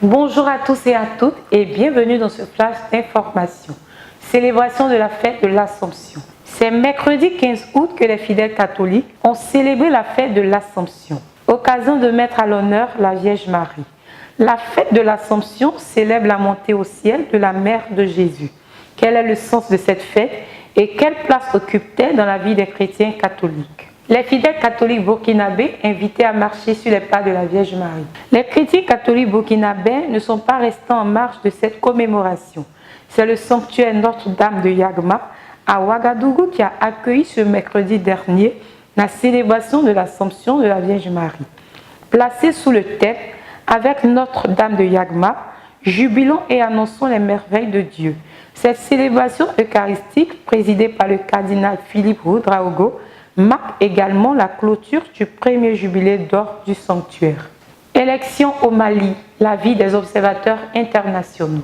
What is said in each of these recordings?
Bonjour à tous et à toutes et bienvenue dans ce flash d'information. Célébration de la fête de l'Assomption. C'est mercredi 15 août que les fidèles catholiques ont célébré la fête de l'Assomption, occasion de mettre à l'honneur la Vierge Marie. La fête de l'Assomption célèbre la montée au ciel de la mère de Jésus. Quel est le sens de cette fête et quelle place occupe-t-elle dans la vie des chrétiens catholiques? Les fidèles catholiques burkinabés invités à marcher sur les pas de la Vierge Marie. Les chrétiens catholiques burkinabés ne sont pas restés en marge de cette commémoration. C'est le sanctuaire Notre-Dame de Yagma à Ouagadougou qui a accueilli ce mercredi dernier la célébration de l'Assomption de la Vierge Marie. Placés sous le thème avec Notre-Dame de Yagma, jubilons et annonçons les merveilles de Dieu. Cette célébration eucharistique, présidée par le cardinal Philippe Ouedraogo, marque également la clôture du premier jubilé d'or du sanctuaire. Élection au Mali, l'avis des observateurs internationaux.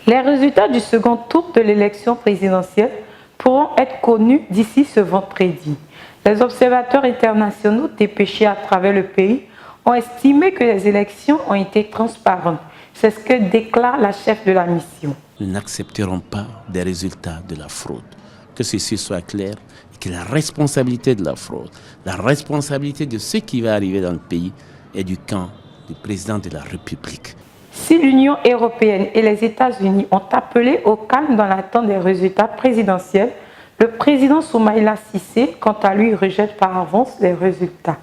Les résultats du second tour de l'élection présidentielle pourront être connus d'ici ce vendredi. Les observateurs internationaux dépêchés à travers le pays ont estimé que les élections ont été transparentes. C'est ce que déclare la chef de la mission. Nous n'accepterons pas des résultats de la fraude. Que ceci soit clair et que la responsabilité de la fraude, la responsabilité de ce qui va arriver dans le pays est du camp du président de la République. Si l'Union européenne et les États-Unis ont appelé au calme dans l'attente des résultats présidentiels, le président Soumaïla Cissé, quant à lui, rejette par avance les résultats.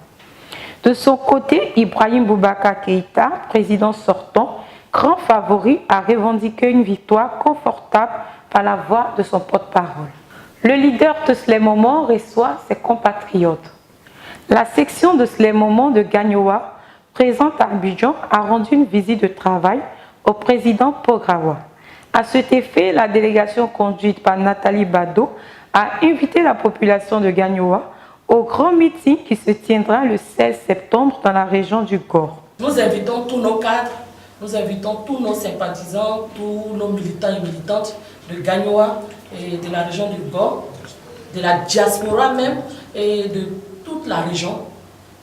De son côté, Ibrahim Boubacar Keïta, président sortant, grand favori, a revendiqué une victoire confortable par la voix de son porte-parole. Le leader de Slémoman reçoit ses compatriotes. La section de Slémoman de Gagnoa, présente à Abidjan, a rendu une visite de travail au président Pograwa. À cet effet, la délégation conduite par Nathalie Bado a invité la population de Gagnoa au grand meeting qui se tiendra le 16 septembre dans la région du Gor. Nous invitons tous nos cadres, nous invitons tous nos sympathisants, tous nos militants et militantes de Gagnoa et de la région du Gor, de la diaspora même et de toute la région,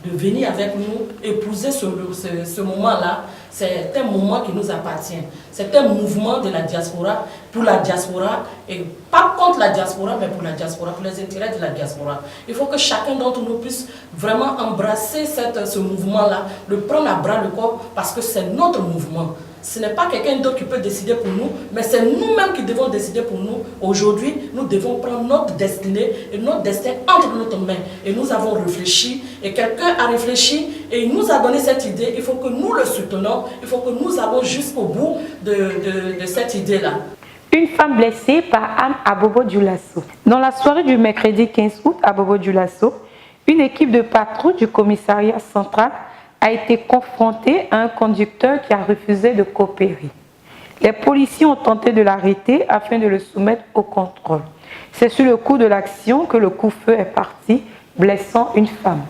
de venir avec nous, épouser ce moment-là. C'est un moment qui nous appartient. C'est un mouvement de la diaspora, pour la diaspora, et pas contre la diaspora, mais pour la diaspora, pour les intérêts de la diaspora. Il faut que chacun d'entre nous puisse vraiment embrasser ce mouvement-là, le prendre à bras le corps, parce que c'est notre mouvement. Ce n'est pas quelqu'un d'autre qui peut décider pour nous, mais c'est nous-mêmes qui devons décider pour nous. Aujourd'hui, nous devons prendre notre destinée et notre destin entre nos mains. Et nous avons réfléchi, et quelqu'un a réfléchi, et il nous a donné cette idée. Il faut que nous le soutenons, il faut que nous allons jusqu'au bout de cette idée-là. Une femme blessée par arme à Bobo-Dioulasso. Dans la soirée du mercredi 15 août à Bobo-Dioulasso, une équipe de patrouille du commissariat central a été confrontée à un conducteur qui a refusé de coopérer. Les policiers ont tenté de l'arrêter afin de le soumettre au contrôle. C'est sur le coup de l'action que le coup-feu est parti, blessant une femme.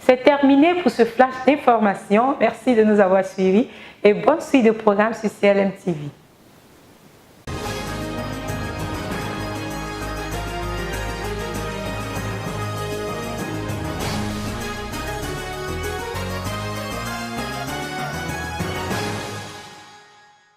C'est terminé pour ce flash d'information. Merci de nous avoir suivis et bonne suite de programme sur CLM TV.